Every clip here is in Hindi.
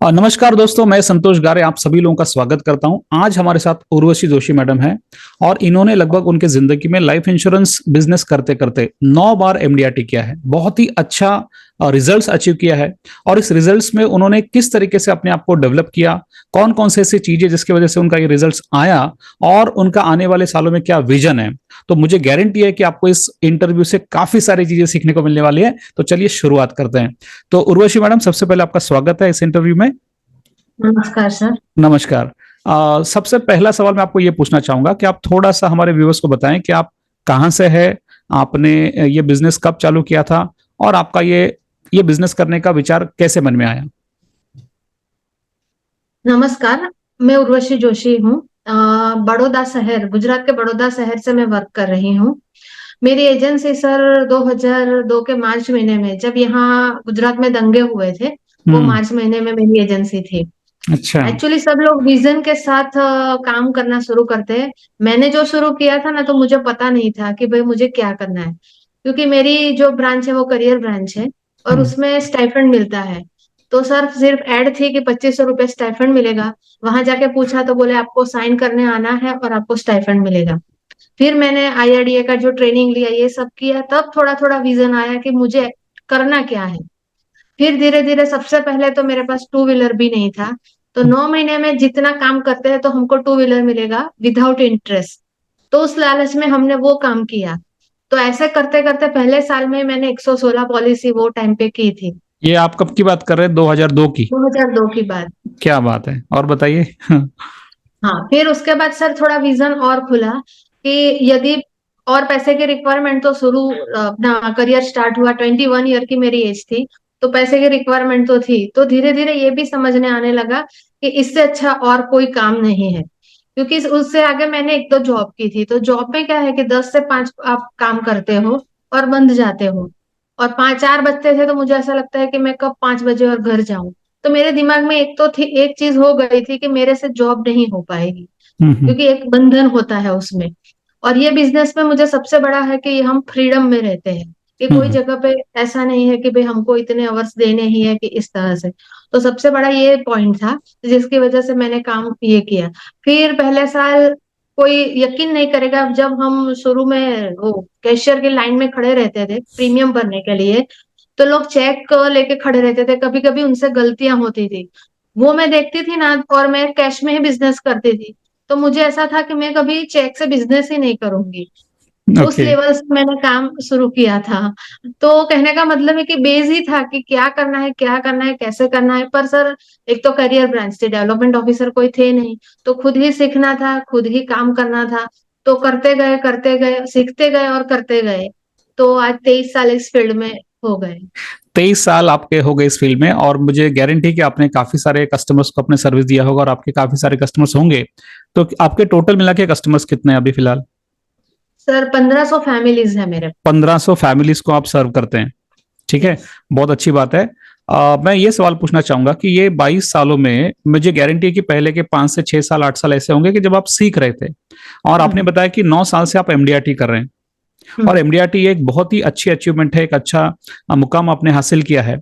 नमस्कार दोस्तों, मैं संतोष गारे आप सभी लोगों का स्वागत करता हूं। आज हमारे साथ उर्वशी जोशी मैडम हैं और इन्होंने लगभग उनके जिंदगी में लाइफ इंश्योरेंस बिजनेस करते करते 9 बार एमडीआरटी किया है। बहुत ही अच्छा रिजल्ट्स अचीव किया है। और इस रिजल्ट्स में उन्होंने किस तरीके से अपने आप को डेवलप किया, कौन कौन से ऐसी चीजें जिसकी वजह से उनका ये रिजल्ट्स आया और उनका आने वाले सालों में क्या विजन है, तो मुझे गारंटी है कि आपको इस इंटरव्यू से काफी सारी चीजें सीखने को मिलने वाली है। तो चलिए शुरुआत करते हैं। तो उर्वशी मैडम, सबसे पहले आपका स्वागत है इस इंटरव्यू में। नमस्कार सर। नमस्कार। सबसे पहला सवाल मैं आपको ये पूछना चाहूंगा कि आप थोड़ा सा हमारे व्यूअर्स को बताएं कि आप कहाँ से है, आपने ये बिजनेस कब चालू किया था और आपका ये बिजनेस करने का विचार कैसे मन में आया। नमस्कार, मैं उर्वशी जोशी हूँ। बड़ौदा शहर, गुजरात के बड़ौदा शहर से मैं वर्क कर रही हूँ। मेरी एजेंसी सर 2002 के मार्च महीने में, जब यहाँ गुजरात में दंगे हुए थे, वो हम्म। मार्च महीने में मेरी एजेंसी थी। अच्छा। एक्चुअली सब लोग विजन के साथ काम करना शुरू करते हैं। मैंने जो शुरू किया था ना, तो मुझे पता नहीं था कि भाई मुझे क्या करना है, क्योंकि मेरी जो ब्रांच है वो करियर ब्रांच है और हम्म। उसमें स्टाइपेंड मिलता है। तो सर सिर्फ ऐड थी कि 2500 रुपये स्टाइपेंड मिलेगा। वहां जाके पूछा तो बोले आपको साइन करने आना है और आपको स्टाइपेंड मिलेगा। फिर मैंने आईआरडीए का जो ट्रेनिंग लिया, ये सब किया, तब थोड़ा थोड़ा विजन आया कि मुझे करना क्या है। फिर धीरे धीरे, सबसे पहले तो मेरे पास टू व्हीलर भी नहीं था। तो 9 महीने में जितना काम करते हैं तो हमको टू व्हीलर मिलेगा विदाउट इंटरेस्ट। तो उस लालच में हमने वो काम किया। तो ऐसे करते करते पहले साल में मैंने 116 पॉलिसी वो टाइम पे की थी। ये आप कब की बात कर रहे हैं, 2002 की? 2002 की बात। क्या बात है, और बताइए। हाँ, फिर उसके बाद सर थोड़ा विजन और खुला कि यदि और पैसे की रिक्वायरमेंट, तो शुरू अपना करियर स्टार्ट हुआ, 21 ईयर की मेरी एज थी। तो पैसे की रिक्वायरमेंट तो थी, तो धीरे धीरे ये भी समझने आने लगा कि इससे अच्छा और कोई काम नहीं है। क्योंकि उससे आगे मैंने एक दो जॉब की थी। तो जॉब में क्या है कि 10 से 5 आप काम करते हो और बंद जाते हो, और 5 4 बजते थे तो मुझे ऐसा लगता है कि मैं कब 5 बजे और घर जाऊं। तो मेरे दिमाग में एक तो थी, एक चीज हो गई थी कि मेरे से जॉब नहीं हो पाएगी, हम्म। क्योंकि एक बंधन होता है उसमें। और ये बिजनेस में मुझे सबसे बड़ा है कि हम फ्रीडम में रहते हैं, कि कोई हम्म। जगह पे ऐसा नहीं है कि भाई हमको इतने अवर्स देने ही है कि इस तरह से। तो सबसे बड़ा ये पॉइंट था जिसकी वजह से मैंने काम ये किया। फिर पहले साल, कोई यकीन नहीं करेगा, जब हम शुरू में वो कैशियर की लाइन में खड़े रहते थे प्रीमियम भरने के लिए, तो लोग चेक लेके खड़े रहते थे, कभी कभी उनसे गलतियां होती थी। वो मैं देखती थी ना, और मैं कैश में ही बिजनेस करती थी। तो मुझे ऐसा था कि मैं कभी चेक से बिजनेस ही नहीं करूंगी। उस ओके। लेवल से मैंने काम शुरू किया था। तो कहने का मतलब है कि बेस ही था कि क्या करना है, क्या करना है, कैसे करना है। पर सर, एक तो करियर ब्रांच थी, डेवलपमेंट ऑफिसर कोई थे नहीं। तो खुद ही सीखना था, खुद ही काम करना था। तो करते गए, सीखते गए और करते गए। तो आज 23 साल इस फील्ड में हो गए। 23 साल आपके हो गए इस फील्ड में, और मुझे गारंटी है कि आपने काफी सारे कस्टमर्स को अपने सर्विस दिया होगा और आपके काफी सारे कस्टमर्स होंगे। तो आपके टोटल मिला के कस्टमर्स कितने हैं अभी फिलहाल? सर 1500 फैमिलीज है मेरे। 1500 फैमिलीज को आप सर्व करते हैं। ठीक है। यस। बहुत अच्छी बात है। मैं ये सवाल पूछना चाहूंगा कि ये 22 सालों में मुझे गारंटी है कि पहले के 5 से 6 साल 8 साल ऐसे होंगे कि जब आप सीख रहे थे, और आपने हम्म। बताया कि 9 साल से आप एमडीआरटी कर रहे हैं। और हम्म। एमडीआरटी एक बहुत ही अच्छी अचीवमेंट है, एक अच्छा मुकाम आपने हासिल किया है।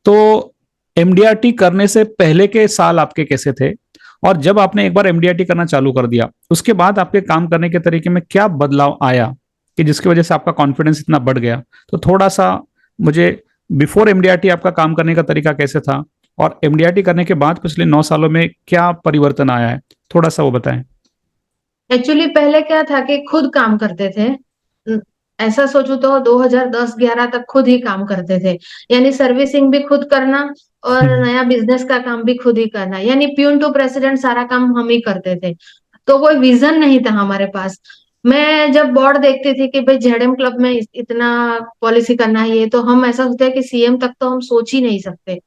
तो एमडीआरटी करने से पहले के साल आपके कैसे थे, और जब आपने एक बार एमडीआरटी करना चालू कर दिया उसके बाद आपके काम करने के तरीके में क्या बदलाव आया कि जिसकी वजह से आपका कॉन्फिडेंस इतना बढ़ गया? तो थोड़ा सा मुझे, बिफोर एमडीआरटी आपका काम करने का तरीका कैसे था, और एमडीआरटी करने के बाद पिछले 9 सालों में क्या परिवर्तन आया है, थोड़ा सा वो बताएं। एक्चुअली पहले क्या था कि खुद काम करते थे। न- ऐसा सोचो तो 2010-11 तक खुद ही काम करते थे। यानी सर्विसिंग भी खुद करना और हम्म। नया बिजनेस का काम भी खुद ही करना, यानी प्यून टू प्रेसिडेंट सारा काम हम ही करते थे। तो कोई विजन नहीं था हमारे पास। मैं जब बोर्ड देखती थी कि भाई जेडएम क्लब में इतना पॉलिसी करना है, ये तो हम ऐसा सोचते हैं कि सीएम तक तो हम सोच ही नहीं सकते।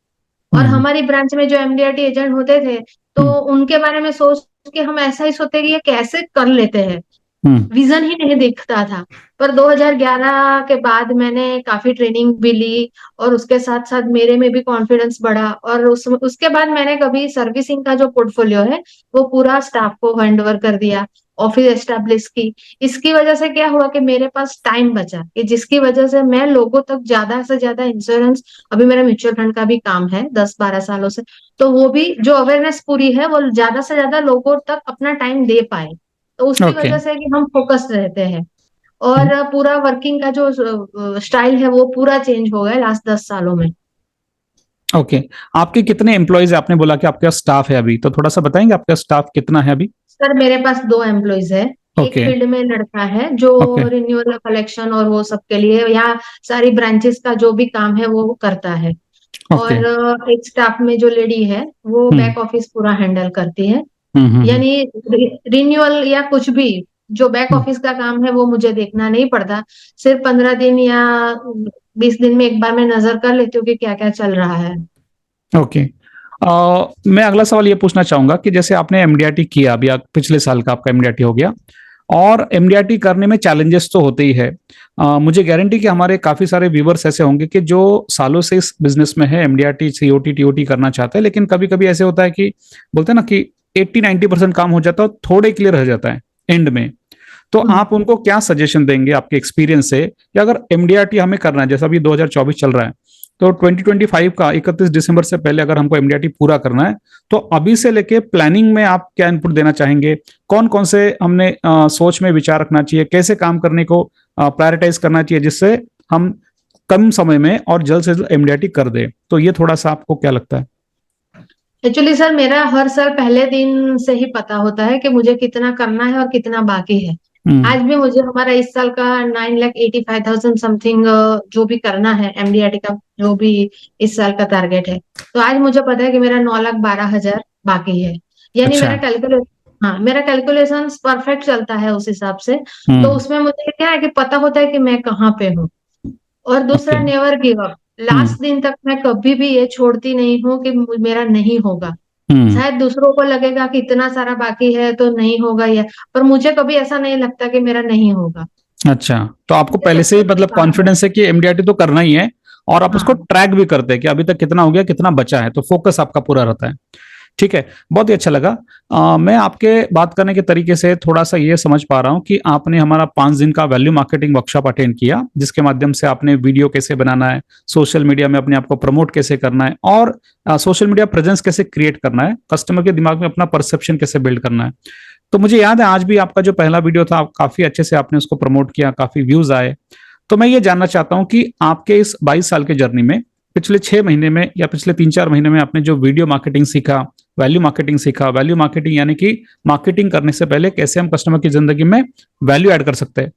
और हम्म। हमारी ब्रांच में जो एमडीआरटी एजेंट होते थे, तो हम्म। उनके बारे में सोच के हम ऐसा ही सोचते कि ये कैसे कर लेते हैं। हम्म। विजन ही नहीं दिखता था। पर 2011 के बाद मैंने काफी ट्रेनिंग भी ली, और उसके साथ साथ मेरे में भी कॉन्फिडेंस बढ़ा, और उसके बाद मैंने कभी सर्विसिंग का जो पोर्टफोलियो है वो पूरा स्टाफ को हैंड ओवर कर दिया। ऑफिस एस्टेब्लिश की। इसकी वजह से क्या हुआ कि मेरे पास टाइम बचा, कि जिसकी वजह से मैं लोगों तक ज्यादा से ज्यादा इंश्योरेंस, अभी मेरा म्यूचुअल फंड का भी काम है 10-12 सालों से, तो वो भी जो अवेयरनेस पूरी है वो ज्यादा से ज्यादा लोगों तक अपना टाइम दे पाए। तो उसकी ओके। वजह से कि हम फोकस्ड रहते हैं, और पूरा वर्किंग का जो स्टाइल है वो पूरा चेंज हो गया लास्ट 10 सालों में। ओके। आपके कितने एम्प्लॉयज, आपने बोला कि आपका स्टाफ है अभी, तो थोड़ा सा बताएंगे आपका स्टाफ कितना है अभी? सर मेरे पास 2 एम्प्लॉयज है। एक ओके। फील्ड में लड़का है जो ओके। रिन्यूअल कलेक्शन और वो सब के लिए यहाँ सारी ब्रांचेस का जो भी काम है वो करता है। ओके। और एक स्टाफ में जो लेडी है वो हम्म। बैक ऑफिस पूरा हैंडल करती है। हम्म। यानी रिन्यूअल या कुछ भी जो बैक हम्म। ऑफिस का काम है वो मुझे देखना नहीं पड़ता। सिर्फ 15 दिन या 20 दिन में एक बार मैं नजर कर लेती हूँ कि क्या क्या चल रहा है। ओके। मैं अगला सवाल ये पूछना चाहूंगा कि जैसे आपने एमडीआरटी किया अभी, पिछले साल का आपका एमडीआरटी हो गया, और एमडीआरटी करने में चैलेंजेस तो होते ही है। मुझे गारंटी कि हमारे काफी सारे व्यूवर्स ऐसे होंगे कि जो सालों से इस बिजनेस में है, एमडीआरटी सीओटी टीओटी करना चाहते हैं, लेकिन कभी कभी ऐसे होता है कि बोलते हैं ना कि 80-90% काम हो जाता है, थोड़े क्लियर रह जाता है एंड में। तो हम्म। आप उनको क्या सजेशन देंगे आपके एक्सपीरियंस से कि अगर एमडीआरटी हमें करना है, जैसा अभी 2024 चल रहा है, तो 2025 का 31 दिसंबर से पहले अगर हमको एमडीआरटी पूरा करना है, तो अभी से लेके प्लानिंग में आप क्या इनपुट देना चाहेंगे? कौन कौन से हमने सोच में विचार रखना चाहिए, कैसे काम करने को प्रायोरिटाइज करना चाहिए, जिससे हम कम समय में और जल्द से जल्द एमडीआरटी कर दे? तो ये थोड़ा सा आपको क्या लगता है? एक्चुअली सर मेरा हर साल पहले दिन से ही पता होता है कि मुझे कितना करना है और कितना बाकी है। हम्म। आज भी मुझे हमारा इस साल का 9,85,000 समथिंग जो भी करना है एमडीआरटी का, जो भी इस साल का टारगेट है, तो आज मुझे पता है कि मेरा 9,12,000 बाकी है। यानी अच्छा। मेरा कैलकुलेशन, हाँ मेरा कैलकुलेशन परफेक्ट चलता है उस हिसाब से। तो हम्म। उसमें मुझे क्या है कि पता होता है कि मैं कहाँ पे हूँ। और दूसरा, okay. Never give up. Hmm. Last दिन तक मैं कभी भी ये छोड़ती नहीं हूँ कि मेरा नहीं होगा। हम्म। शायद दूसरों को लगेगा कि इतना सारा बाकी है तो नहीं होगा, या पर मुझे कभी ऐसा नहीं लगता कि मेरा नहीं होगा। अच्छा, तो आपको मुझे पहले सब से ही कुछ मतलब पता है। कॉन्फिडेंस है कि एमडीआरटी तो करना ही है, और आप उसको हाँ। ट्रैक भी करते हैं कि अभी तक कितना हो गया, कितना बचा है, तो फोकस आपका पूरा रहता है। ठीक है। बहुत ही अच्छा लगा। मैं आपके बात करने के तरीके से थोड़ा सा ये समझ पा रहा हूँ कि आपने हमारा 5 दिन का वैल्यू मार्केटिंग वर्कशॉप अटेंड किया, जिसके माध्यम से आपने वीडियो कैसे बनाना है, सोशल मीडिया में अपने आप को प्रमोट कैसे करना है, और सोशल मीडिया प्रेजेंस कैसे क्रिएट करना है, कस्टमर के दिमाग में अपना परसेप्शन कैसे बिल्ड करना है। तो मुझे याद है आज भी आपका जो पहला वीडियो था, काफी अच्छे से आपने उसको प्रमोट किया, काफी व्यूज आए। तो मैं ये जानना चाहता हूं कि आपके इस 22 साल के जर्नी में पिछले 6 महीने में या पिछले 3-4 महीने में आपने जो वीडियो मार्केटिंग सीखा, वैल्यू मार्केटिंग सीखा, वैल्यू मार्केटिंग यानी कि मार्केटिंग करने से पहले कैसे हम कस्टमर की जिंदगी में वैल्यू ऐड कर सकते हैं,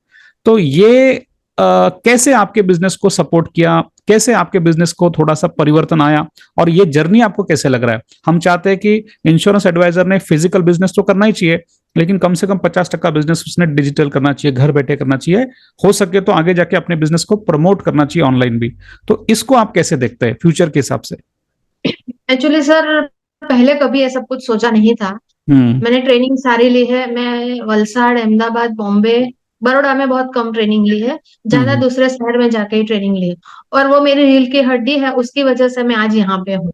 तो ये कैसे आपके बिजनेस को सपोर्ट किया, कैसे आपके बिजनेस को थोड़ा सा परिवर्तन आया, और ये जर्नी आपको कैसे लग रहा है? हम चाहते हैं कि इंश्योरेंस एडवाइजर ने फिजिकल बिजनेस तो करना ही चाहिए, लेकिन कम से कम 50% बिजनेस उसने डिजिटल करना चाहिए, घर बैठे करना चाहिए, हो सके तो आगे जाके अपने बिजनेस को प्रमोट करना चाहिए ऑनलाइन भी। तो इसको आप कैसे देखते हैं फ्यूचर के हिसाब से? एक्चुअली सर पहले कभी ये सब कुछ सोचा नहीं था। हम्म। मैंने ट्रेनिंग सारी ली है। मैं वलसाड़, अहमदाबाद, बॉम्बे, बड़ौदा में बहुत कम ट्रेनिंग ली है। ज्यादा हम्म। दूसरे शहर में जाके ही ट्रेनिंग ली है। और वो मेरी रील की हड्डी है, उसकी वजह से मैं आज यहाँ पे हूँ,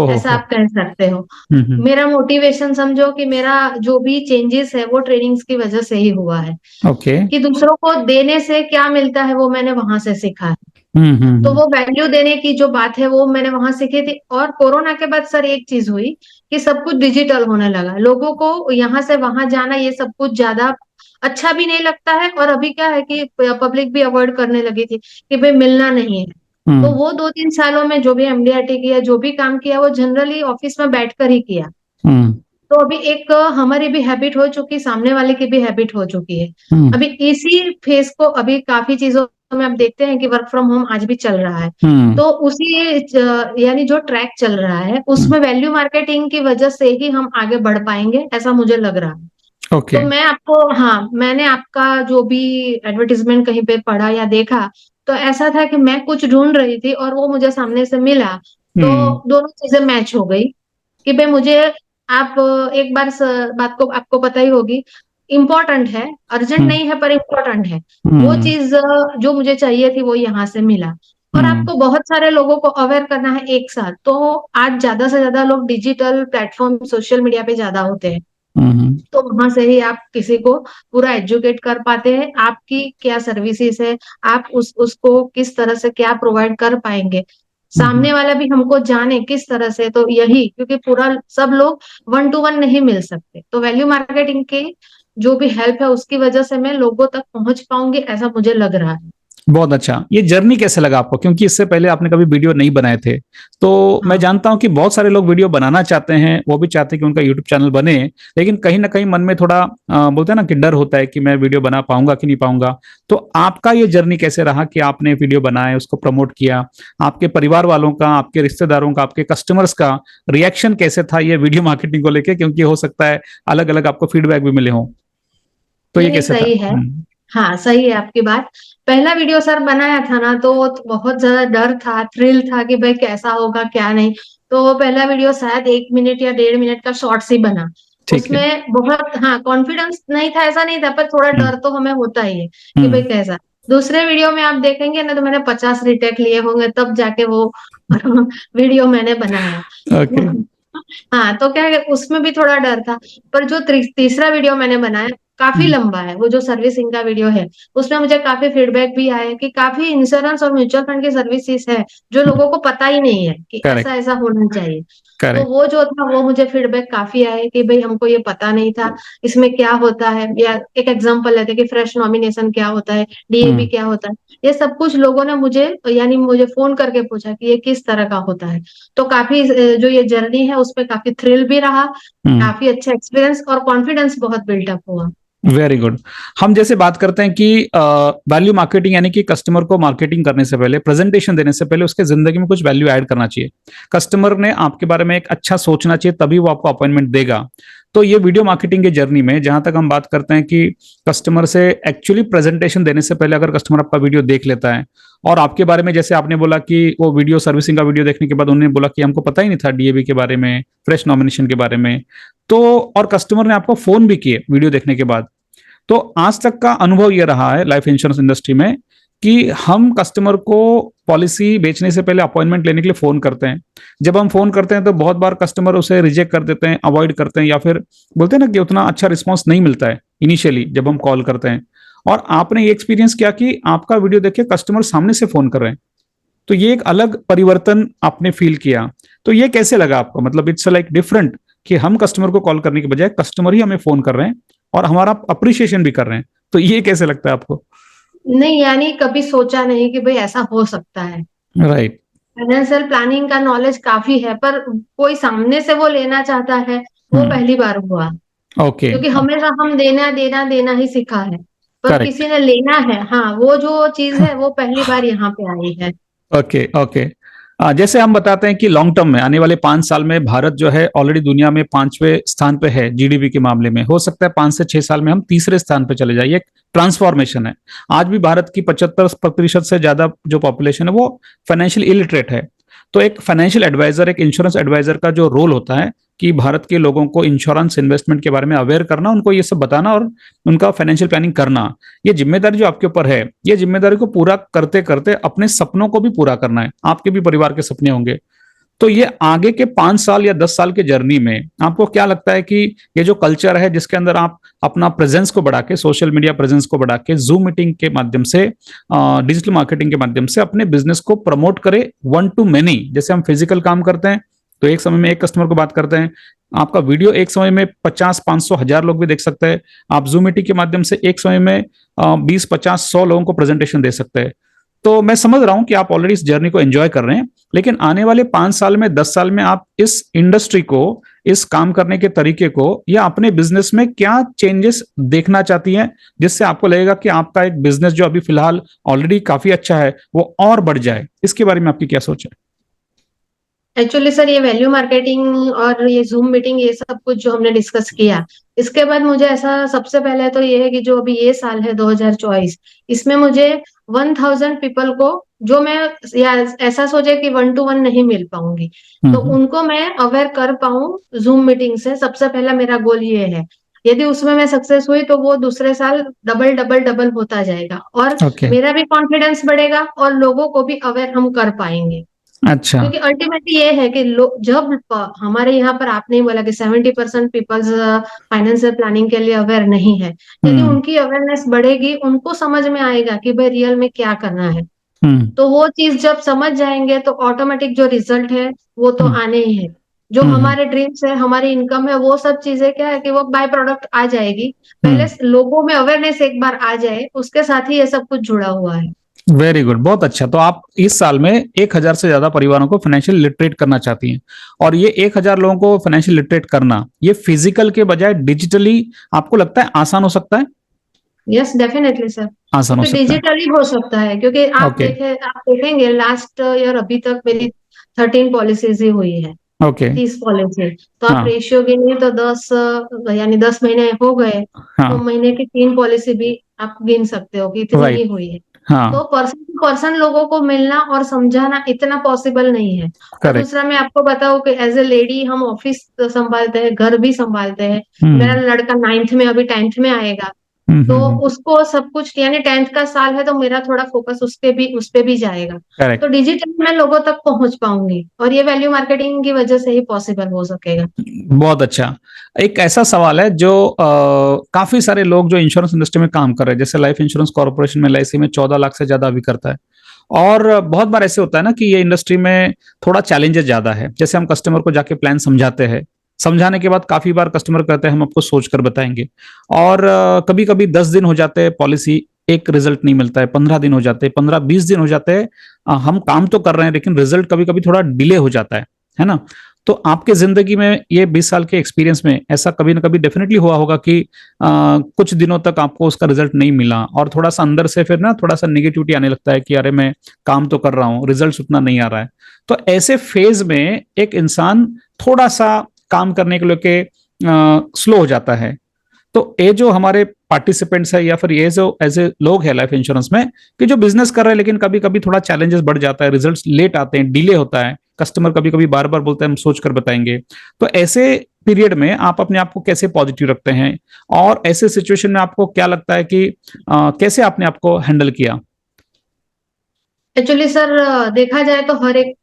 ऐसा हो। आप कह सकते हो। हम्म। मेरा मोटिवेशन समझो कि मेरा जो भी चेंजेस है वो ट्रेनिंग्स की वजह से ही हुआ है। ओके। कि दूसरों को देने से क्या मिलता है वो मैंने वहां से सीखा है। तो हम्म। वो वैल्यू देने की जो बात है वो मैंने वहां सीखी थी। और कोरोना के बाद सर एक चीज हुई कि सब कुछ डिजिटल होने लगा। लोगों को यहाँ से वहां जाना ये सब कुछ ज्यादा अच्छा भी नहीं लगता है। और अभी क्या है कि पब्लिक भी अवॉइड करने लगी थी कि भाई मिलना नहीं है। तो हम्म। वो 2-3 सालों में जो भी एमडीआरटी किया, जो भी काम किया, वो जनरली ऑफिस में बैठकर ही किया। हम्म। तो अभी एक हमारी भी हैबिट हो चुकी, सामने वाले की भी हैबिट हो चुकी है। हम्म। अभी इसी फेज को अभी काफी चीजों में आप देखते हैं कि वर्क फ्रॉम होम आज भी चल रहा है। हम्म। तो उसी यानी जो ट्रैक चल रहा है हम्म। उसमें वैल्यू मार्केटिंग की वजह से ही हम आगे बढ़ पाएंगे, ऐसा मुझे लग रहा है। तो ओके। मैं आपको, हाँ मैंने आपका जो भी एडवर्टीजमेंट कहीं पे पढ़ा या देखा, तो ऐसा था कि मैं कुछ ढूंढ रही थी और वो मुझे सामने से मिला। तो हम्म। दोनों चीजें मैच हो गई कि भाई मुझे, आप एक बार बात को आपको पता ही होगी, इम्पोर्टेंट है, अर्जेंट हम्म। नहीं है पर इम्पोर्टेंट है। वो हम्म। चीज जो मुझे चाहिए थी वो यहाँ से मिला। और हम्म। आपको बहुत सारे लोगों को अवेयर करना है एक साथ, तो आज ज्यादा से ज्यादा लोग डिजिटल प्लेटफॉर्म सोशल मीडिया पे ज्यादा होते हैं। तो वहां से ही आप किसी को पूरा एजुकेट कर पाते हैं, आपकी क्या सर्विसेज है, आप उसको किस तरह से क्या प्रोवाइड कर पाएंगे, हम्म। सामने वाला भी हमको जाने किस तरह से। तो यही, क्योंकि पूरा सब लोग वन टू वन नहीं मिल सकते, तो वैल्यू मार्केटिंग की जो भी हेल्प है उसकी वजह से मैं लोगों तक पहुंच पाऊंगी, ऐसा मुझे लग रहा है। बहुत अच्छा। ये जर्नी कैसे लगा आपको, क्योंकि इससे पहले आपने कभी वीडियो नहीं बनाए थे। तो मैं हाँ, जानता हूं कि बहुत सारे लोग वीडियो बनाना चाहते हैं, वो भी चाहते हैं कि उनका यूट्यूब चैनल बने, लेकिन कहीं ना कहीं मन में थोड़ा बोलते हैं ना कि डर होता है कि मैं वीडियो बना पाऊंगा कि नहीं पाऊंगा। तो आपका ये जर्नी कैसे रहा कि आपने वीडियो बनाए, उसको प्रमोट किया, आपके परिवार वालों का, आपके रिश्तेदारों का, आपके कस्टमर्स का रिएक्शन कैसे था ये वीडियो मार्केटिंग को लेके, क्योंकि हो सकता है अलग अलग आपको फीडबैक भी मिले हों। तो ये नहीं नहीं, कैसे था? सही है। हाँ, सही है आपकी बात। पहला वीडियो सर बनाया था ना, तो बहुत ज्यादा डर था, थ्रिल था कि भाई कैसा होगा क्या नहीं। तो पहला वीडियो शायद 1 मिनट या 1.5 मिनट का शॉर्ट्स ही बना। ठीक है। उसमें बहुत, हाँ, कॉन्फिडेंस नहीं था, ऐसा नहीं था, पर थोड़ा हम्म। डर तो हमें होता ही है कि भाई हम्म। कैसा। दूसरे वीडियो में आप देखेंगे ना, तो मैंने 50 रिटेक लिए होंगे तब जाके वो वीडियो मैंने बनाया। ओके। हाँ, तो क्या है, उसमें भी थोड़ा डर था। पर जो तीसरा वीडियो मैंने बनाया काफी हम्म। लंबा है, वो जो सर्विसिंग का वीडियो है, उसमें मुझे काफी फीडबैक भी आया कि काफी इंश्योरेंस और म्यूचुअल फंड की सर्विसेज है जो लोगों को पता ही नहीं है कि ऐसा करेक्ट। ऐसा होना चाहिए। तो करेक्ट। वो जो था, वो मुझे फीडबैक काफी आए कि भाई हमको ये पता नहीं था इसमें क्या होता है, या एक एग्जांपल लेते कि फ्रेश नॉमिनेशन क्या होता है, डीएबी हम्म। क्या होता है। ये सब कुछ लोगों ने मुझे, यानी मुझे फोन करके पूछा कि ये किस तरह का होता है। तो काफी जो ये जर्नी है उसपे काफी थ्रिल भी रहा, हम्म। काफी अच्छा एक्सपीरियंस और कॉन्फिडेंस बहुत बिल्टअप हुआ। Very good. हम जैसे बात करते हैं कि वैल्यू मार्केटिंग, यानी कि कस्टमर को मार्केटिंग करने से पहले, प्रेजेंटेशन देने से पहले उसके जिंदगी में कुछ वैल्यू ऐड करना चाहिए। कस्टमर ने आपके बारे में एक अच्छा सोचना चाहिए, तभी वो आपको अपॉइंटमेंट देगा। तो ये वीडियो मार्केटिंग की जर्नी में जहां तक हम बात करते हैं कि कस्टमर से एक्चुअली प्रेजेंटेशन देने से पहले अगर कस्टमर आपका वीडियो देख लेता है, और आपके बारे में जैसे आपने बोला कि वो वीडियो सर्विसिंग का वीडियो देखने के बाद उन्होंने बोला कि हमको पता ही नहीं था डीएबी के बारे में, फ्रेश नॉमिनेशन के बारे में, तो और कस्टमर ने आपको फोन भी किए वीडियो देखने के बाद, तो आज तक का अनुभव यह रहा है लाइफ इंश्योरेंस इंडस्ट्री में कि हम कस्टमर को पॉलिसी बेचने से पहले अपॉइंटमेंट लेने के लिए फोन करते हैं। जब हम फोन करते हैं तो बहुत बार कस्टमर उसे रिजेक्ट कर देते हैं, अवॉइड करते हैं, या फिर बोलते हैं ना कि उतना अच्छा रिस्पॉन्स नहीं मिलता है इनिशियली जब हम कॉल करते हैं। और आपने ये एक्सपीरियंस किया कि आपका वीडियो देख के कस्टमर सामने से फोन कर रहे हैं, तो ये एक अलग परिवर्तन आपने फील किया। तो ये कैसे लगा आपको, मतलब इट्स लाइक डिफरेंट कि हम कस्टमर को कॉल करने के बजाय कस्टमर ही हमें फोन कर रहे हैं और हमारा अप्रिशिएशन भी कर रहे हैं, तो ये कैसे लगता है आपको? नहीं, यानी कभी सोचा नहीं कि भाई ऐसा हो सकता है। राइट। फाइनेंशियल प्लानिंग का नॉलेज काफी है, पर कोई सामने से वो लेना चाहता है, वो हम्म। पहली बार हुआ। ओके। क्योंकि हमेशा हम देना देना देना ही सीखा है, पर करेक्ट। किसी ने लेना है, हाँ, वो जो चीज है वो पहली बार यहाँ पे आई है। ओके। ओके। जैसे हम बताते हैं कि लॉन्ग टर्म में आने वाले 5 साल में भारत जो है ऑलरेडी दुनिया में 5वें स्थान पे है जीडीपी के मामले में, हो सकता है 5 से 6 साल में हम तीसरे स्थान पे चले जाइए। एक ट्रांसफॉर्मेशन है। आज भी भारत की 75% से ज्यादा जो पॉपुलेशन है वो फाइनेंशियल इलिटरेट है। तो एक फाइनेंशियल एडवाइजर, एक इंश्योरेंस एडवाइजर का जो रोल होता है कि भारत के लोगों को इंश्योरेंस इन्वेस्टमेंट के बारे में अवेयर करना, उनको ये सब बताना और उनका फाइनेंशियल प्लानिंग करना, ये जिम्मेदारी जो आपके ऊपर है, ये जिम्मेदारी को पूरा करते करते अपने सपनों को भी पूरा करना है। आपके भी परिवार के सपने होंगे। तो ये आगे के 5 साल या 10 साल के जर्नी में आपको क्या लगता है कि ये जो कल्चर है जिसके अंदर आप अपना प्रेजेंस को बढ़ा के, सोशल मीडिया प्रेजेंस को बढ़ा के, जूम मीटिंग के माध्यम से, डिजिटल मार्केटिंग के माध्यम से अपने बिजनेस को प्रमोट करे वन टू मेनी, जैसे हम फिजिकल काम करते हैं तो एक समय में एक कस्टमर को बात करते हैं, आपका वीडियो एक समय में 50, 500, 1000 लोग भी देख सकते हैं। आप जूम मीटिंग के माध्यम से एक समय में 20, 50, 100 लोगों को प्रेजेंटेशन दे सकते हैं। तो मैं समझ रहा हूं कि आप ऑलरेडी इस जर्नी को एंजॉय कर रहे हैं, लेकिन आने वाले 5 साल में, 10 साल में आप इस इंडस्ट्री को, इस काम करने के तरीके को या अपने बिजनेस में क्या चेंजेस देखना चाहती हैं, जिससे आपको लगेगा कि आपका एक बिजनेस जो अभी फिलहाल ऑलरेडी काफी अच्छा है वो और बढ़ जाए? इसके बारे में आपकी क्या सोच है? एक्चुअली सर, ये वैल्यू मार्केटिंग और ये जूम मीटिंग, ये सब कुछ जो हमने डिस्कस किया, इसके बाद मुझे ऐसा, सबसे पहले तो ये है कि जो अभी ये साल है 2024, इसमें मुझे 1000 पीपल को, जो मैं, या ऐसा सोचे कि वन टू वन नहीं मिल पाऊंगी, तो हम्म। उनको मैं अवेयर कर पाऊं जूम मीटिंग से, सबसे पहला मेरा गोल ये है। यदि उसमें मैं सक्सेस हुई तो वो दूसरे साल डबल डबल डबल होता जाएगा, और ओके। मेरा भी कॉन्फिडेंस बढ़ेगा और लोगों को भी अवेयर हम कर पाएंगे। अच्छा। क्योंकि अल्टीमेटली ये है कि जब हमारे यहाँ पर आपने बोला कि 70% पीपल्स फाइनेंशियल प्लानिंग के लिए अवेयर नहीं है, यदि हम्म। उनकी अवेयरनेस बढ़ेगी, उनको समझ में आएगा कि भाई रियल में क्या करना है, हम्म। तो वो चीज जब समझ जाएंगे तो ऑटोमेटिक जो रिजल्ट है वो तो हम्म। आने ही है। जो हम्म। हमारे ड्रीम्स है, हमारी इनकम है, वो सब चीजें क्या है कि वो बाय प्रोडक्ट आ जाएगी। पहले हम्म। लोगों में अवेयरनेस एक बार आ जाए, उसके साथ ही ये सब कुछ जुड़ा हुआ है। वेरी गुड, बहुत अच्छा। तो आप इस साल में 1,000 से ज्यादा परिवारों को फाइनेंशियल लिटरेट करना चाहती हैं, और ये 1,000 लोगों को फाइनेंशियल लिटरेट करना, ये फिजिकल के बजाय डिजिटली आपको लगता है आसान हो सकता है? यस डेफिनेटली सर, आसान हो क्योंकि सकता है। डिजिटली हो सकता है। क्योंकि ओके। आप देखेंगे लास्ट ईयर अभी तक मेरी 13 पॉलिसीज ही हुई है। ओके। 30 पॉलिसी, तो आप हाँ। रेशियो गिनिए तो 10, यानी 10 महीने हो गए, तो हाँ। महीने की 3 पॉलिसी भी आप गिन सकते हो कि इतनी ही राइट। हुई है। हाँ। तो पर्सन टू पर्सन लोगों को मिलना और समझाना इतना पॉसिबल नहीं है। और करेक्ट। दूसरा मैं आपको बताऊं कि एज ए लेडी हम ऑफिस संभालते हैं, घर भी संभालते हैं। मेरा हम्म। लड़का 9th में, अभी 10th में आएगा, तो उसको सब कुछ, यानी 10th का साल है, तो मेरा थोड़ा फोकस उस पे भी जाएगा। तो करेक्ट। डिजिटल मैं लोगों तक पहुंच पाऊंगी, और ये वैल्यू मार्केटिंग की वजह से ही पॉसिबल हो सकेगा। बहुत अच्छा। एक ऐसा सवाल है जो काफी सारे लोग जो इंश्योरेंस इंडस्ट्री में काम कर रहे हैं, जैसे लाइफ इंश्योरेंस कॉर्पोरेशन में LIC में 14 लाख से ज्यादा अभी करता है। और बहुत बार ऐसे होता है ना कि ये इंडस्ट्री में थोड़ा चैलेंजेस ज्यादा है। जैसे हम कस्टमर को जाके प्लान समझाते हैं, समझाने के बाद काफी बार कस्टमर कहते हैं हम आपको सोच कर बताएंगे, और कभी कभी 10 दिन हो जाते हैं, पॉलिसी एक रिजल्ट नहीं मिलता है, 15 दिन हो जाते हैं, 15-20 दिन हो जाते हैं, हम काम तो कर रहे हैं लेकिन रिजल्ट कभी कभी थोड़ा डिले हो जाता है ना? तो आपके जिंदगी में ये 20 साल के एक्सपीरियंस में ऐसा कभी ना कभी डेफिनेटली हुआ होगा कि कुछ दिनों तक आपको उसका रिजल्ट नहीं मिला, और थोड़ा सा अंदर से फिर ना थोड़ा सा नेगेटिविटी आने लगता है कि अरे मैं काम तो कर रहा हूँ, रिजल्ट उतना नहीं आ रहा है। तो ऐसे फेज में एक इंसान थोड़ा सा काम करने के लेके स्लो हो जाता है। तो ये जो हमारे पार्टिसिपेंट्स है, या फिर ये जो एज ए लोग है लाइफ इंश्योरेंस में, कि जो बिजनेस कर रहे हैं लेकिन कभी कभी थोड़ा चैलेंजेस बढ़ जाता है, रिजल्ट्स लेट आते हैं, डिले होता है, कस्टमर कभी कभी बार बार बोलते हैं हम सोच कर बताएंगे, तो ऐसे पीरियड में आप अपने आप को कैसे पॉजिटिव रखते हैं, और ऐसे सिचुएशन में आपको क्या लगता है कि कैसे आपने आपको हैंडल किया? एक्चुअली सर, देखा जाए तो हर एक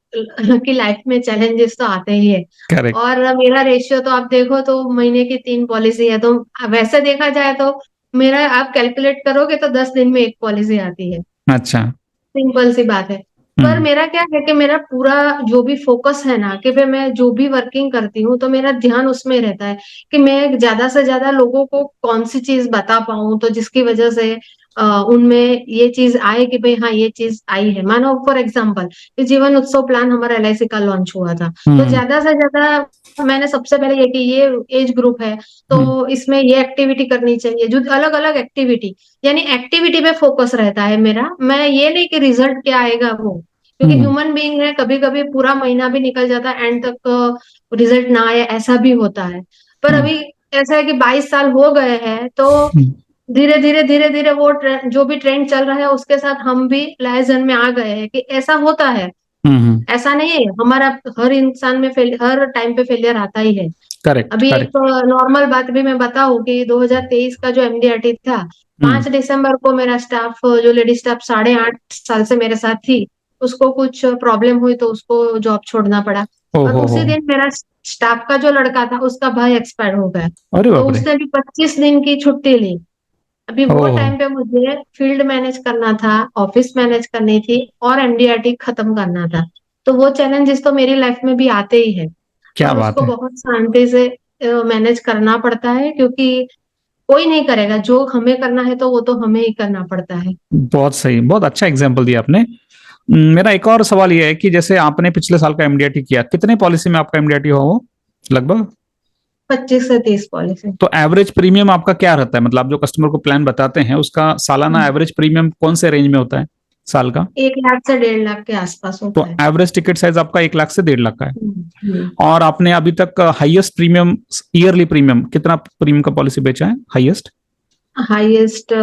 की लाइफ में चैलेंजेस तो आते ही है। करेक्ट। और मेरा रेशियो तो आप देखो तो महीने की 3 पॉलिसी है, तो वैसे देखा जाए तो मेरा आप कैलकुलेट करोगे तो 10 दिन में एक पॉलिसी आती है। अच्छा। सिंपल सी बात है। पर हम्म। मेरा क्या है कि मेरा पूरा जो भी फोकस है ना, कि भाई मैं जो भी वर्किंग करती हूँ तो मेरा ध्यान उसमें रहता है कि मैं ज्यादा से ज्यादा लोगों को कौन सी चीज बता पाऊं, तो जिसकी वजह से उनमें ये चीज आए कि भाई हाँ ये चीज आई है। मानो फॉर एग्जाम्पल, जीवन उत्सव प्लान हमारा LIC का लॉन्च हुआ था, तो हम्म। ज्यादा से ज्यादा मैंने सबसे पहले ये कि ये एज ग्रुप है, हम्म। तो इसमें ये एक्टिविटी करनी चाहिए, जो अलग अलग एक्टिविटी, यानी एक्टिविटी पे फोकस रहता है मेरा। मैं ये नहीं कि रिजल्ट क्या आएगा वो, क्योंकि हम्म। ह्यूमन बीइंग है, कभी कभी पूरा महीना भी निकल जाता है, एंड तक रिजल्ट ना आए, ऐसा भी होता है। पर हम्म। अभी ऐसा है कि 22 साल हो गए हैं, तो धीरे धीरे वो जो भी ट्रेंड चल रहा है उसके साथ हम भी लाइजन में आ गए हैं कि ऐसा होता है। हम्म। ऐसा नहीं है, हमारा हर इंसान में हर टाइम पे फेलियर आता ही है। करेक्ट। अभी एक करेक्ट। नॉर्मल बात भी मैं बताऊं कि 2023 का जो MDRT था, हम्म। 5 दिसंबर को मेरा स्टाफ, जो लेडी स्टाफ 8.5 साल से मेरे साथ थी, उसको कुछ प्रॉब्लम हुई तो उसको जॉब छोड़ना पड़ा। ओ और हो। उसी दिन मेरा स्टाफ का जो लड़का था उसका भाई एक्सपायर हो गया, अरे तो बाप रे। उसने भी 25 दिन की छुट्टी ली। अभी वो ओह। टाइम पे मुझे फील्ड मैनेज करना था, ऑफिस मैनेज करनी थी, और MDRT खत्म करना था। तो वो चैलेंजेस तो मेरी लाइफ में भी आते ही है, क्या पर बात उसको है। बहुत शांति से मैनेज करना पड़ता है, क्योंकि कोई नहीं करेगा, जो हमें करना है तो वो तो हमें ही करना पड़ता है। बहुत सही, बहुत अच्छा एग्जाम्पल दिया आपने। मेरा एक और सवाल यह है कि जैसे आपने पिछले साल का MDRT किया, कितने पॉलिसी में आपका MDRT हुआ वो लगभग? 25 से 30 पॉलिसी। तो एवरेज प्रीमियम आपका क्या रहता है? मतलब आप जो कस्टमर को प्लान बताते हैं उसका सालाना एवरेज प्रीमियम कौन से रेंज में होता है साल का? 1 लाख से 1.5 लाख के आसपास तो होता है। एवरेज टिकट साइज आपका 1 लाख से 1.5 लाख का है। हम्म। और आपने अभी तक हाईएस्ट प्रीमियम, ईयरली प्रीमियम कितना प्रीमियम का पॉलिसी बेचा है highest? Highest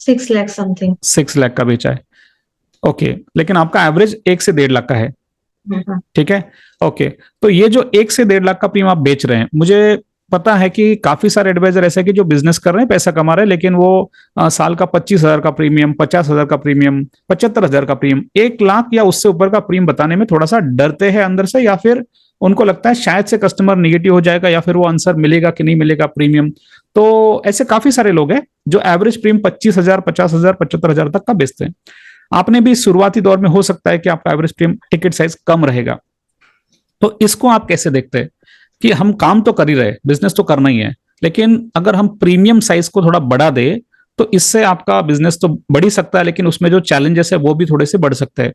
6 lakh something. 6 lakh का बेचा है। ओके, लेकिन आपका एवरेज 1 से 1.5 लाख का है। ठीक है। ओके। तो ये जो 1 से 1.5 लाख का प्रीमियम आप बेच रहे हैं, मुझे पता है कि काफी सारे एडवाइजर ऐसे हैं कि जो बिजनेस कर रहे हैं, पैसा कमा रहे हैं, लेकिन वो साल का 25,000 का प्रीमियम, 50,000 का प्रीमियम, 75,000 का प्रीमियम, 1 लाख या उससे ऊपर का प्रीमियम बताने में थोड़ा सा डरते हैं अंदर से, या फिर उनको लगता है शायद से कस्टमर निगेटिव हो जाएगा, या फिर वो आंसर मिलेगा कि नहीं मिलेगा प्रीमियम। तो ऐसे काफी सारे लोग हैं जो एवरेज प्रीमियम 25,000, 50,000, 75,000 तक का बेचते हैं। आपने भी शुरुआती दौर में हो सकता है कि आपका एवरेज प्रीमियम टिकट साइज कम रहेगा, तो इसको आप कैसे देखते हैं कि हम काम तो कर ही रहे, बिजनेस तो करना ही है, लेकिन अगर हम प्रीमियम साइज को थोड़ा बढ़ा दे तो इससे आपका बिजनेस तो बढ़ ही सकता है, लेकिन उसमें जो चैलेंजेस है वो भी थोड़े से बढ़ सकते हैं।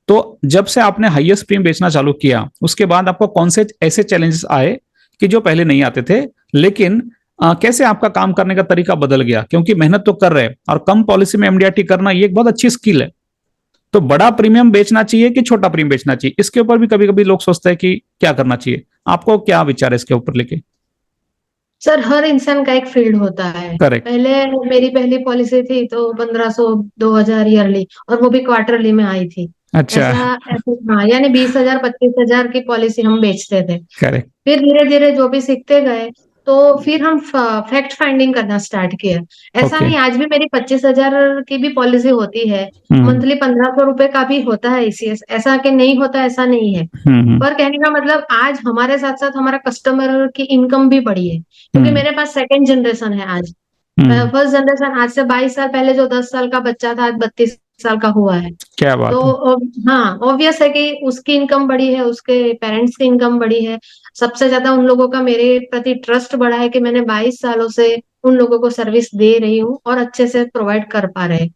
तो जब से आपने हाईएस्ट प्रीमियम बेचना चालू किया, उसके बाद आपको कौन से ऐसे चैलेंजेस आए कि जो पहले नहीं आते थे, लेकिन कैसे आपका काम करने का तरीका बदल गया? क्योंकि मेहनत तो कर रहे हैं और कम पॉलिसी में एमडीआरटी करना ये एक बहुत अच्छी स्किल है। तो बड़ा प्रीमियम बेचना चाहिए कि छोटा प्रीमियम बेचना चाहिए, इसके ऊपर भी कभी कभी लोग सोचते हैं कि क्या करना चाहिए। आपको क्या विचार है इसके ऊपर लेके? सर हर इंसान का एक फील्ड होता है। करेक्ट। पहले मेरी पहली पॉलिसी थी तो 1500 2000 ईयरली, और वो भी क्वार्टरली में आई थी। अच्छा। ऐसे हाँ, यानी 20,000 25,000 की पॉलिसी हम बेचते थे। करेक्ट। फिर धीरे धीरे जो भी सीखते गए, तो फिर हम फैक्ट फाइंडिंग करना स्टार्ट किया। ऐसा ओके। नहीं, आज भी मेरी 25,000 की भी पॉलिसी होती है, हम्म। मंथली 1,500 रुपए का भी होता है ईसीएस, ऐसा कि नहीं होता, ऐसा नहीं है। हम्म। पर कहने का मतलब आज हमारे साथ साथ हमारा कस्टमर की इनकम भी बढ़ी है, क्योंकि हम्म। मेरे पास सेकंड जनरेशन है आज। हम्म। फर्स्ट जनरेशन आज से 22 साल पहले जो 10 साल का बच्चा था, आज 32 साल का हुआ है। क्या तो बात है। हाँ, ऑब्वियस है कि उसकी इनकम बढ़ी है, उसके पेरेंट्स की इनकम बढ़ी है। सबसे ज्यादा उन लोगों का मेरे प्रति ट्रस्ट बढ़ा है कि मैंने 22 सालों से उन लोगों को सर्विस दे रही हूँ और अच्छे से प्रोवाइड कर पा रहे हैं।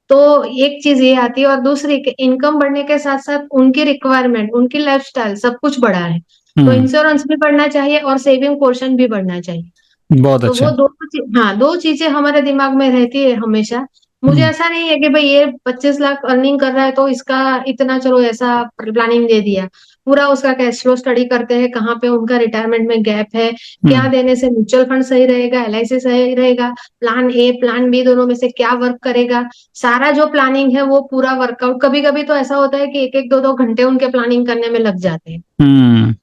तो एक चीज ये आती है, और दूसरी कि इनकम बढ़ने के साथ साथ उनकी रिक्वायरमेंट, उनकी लाइफस्टाइल सब कुछ बढ़ा है। तो हम्म। इंश्योरेंस भी बढ़ना चाहिए और सेविंग पोर्शन भी बढ़ना चाहिए। बहुत तो वो अच्छा। हाँ, दो चीजें हमारे दिमाग में रहती है हमेशा। मुझे हम्म। ऐसा नहीं है कि भाई ये 25 लाख अर्निंग कर रहा है तो इसका इतना, चलो ऐसा प्लानिंग दे दिया। पूरा उसका कैश फ्लो स्टडी करते हैं, कहाँ पे उनका रिटायरमेंट में गैप है, क्या हम्म। देने से म्यूचुअल फंड सही रहेगा, एलआईसी सही रहेगा, प्लान ए प्लान बी दोनों में से क्या वर्क करेगा। सारा जो प्लानिंग है वो पूरा वर्कआउट, कभी कभी तो ऐसा होता है कि एक एक दो दो घंटे उनके प्लानिंग करने में लग जाते हैं।